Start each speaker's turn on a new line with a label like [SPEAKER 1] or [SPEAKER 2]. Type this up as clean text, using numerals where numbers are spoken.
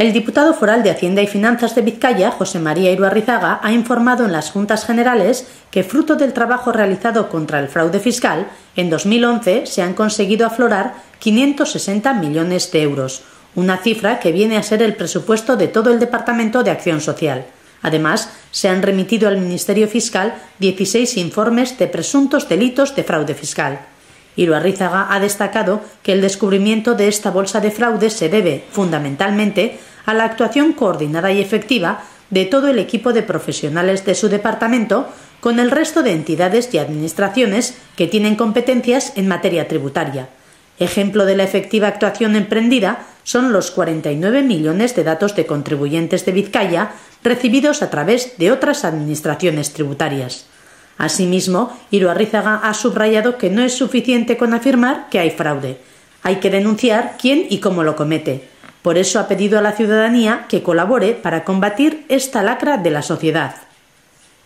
[SPEAKER 1] El diputado foral de Hacienda y Finanzas de Vizcaya, José María Iruarrizaga, ha informado en las Juntas Generales que, fruto del trabajo realizado contra el fraude fiscal, en 2011 se han conseguido aflorar 560 millones de euros, una cifra que viene a ser el presupuesto de todo el Departamento de Acción Social. Además, se han remitido al Ministerio Fiscal 16 informes de presuntos delitos de fraude fiscal. Iruarrizaga ha destacado que el descubrimiento de esta bolsa de fraude se debe, fundamentalmente, a la actuación coordinada y efectiva de todo el equipo de profesionales de su departamento con el resto de entidades y administraciones que tienen competencias en materia tributaria. Ejemplo de la efectiva actuación emprendida son los 49 millones de datos de contribuyentes de Vizcaya recibidos a través de otras administraciones tributarias. Asimismo, Iruarrizaga ha subrayado que no es suficiente con afirmar que hay fraude. Hay que denunciar quién y cómo lo comete. Por eso ha pedido a la ciudadanía que colabore para combatir esta lacra de la sociedad.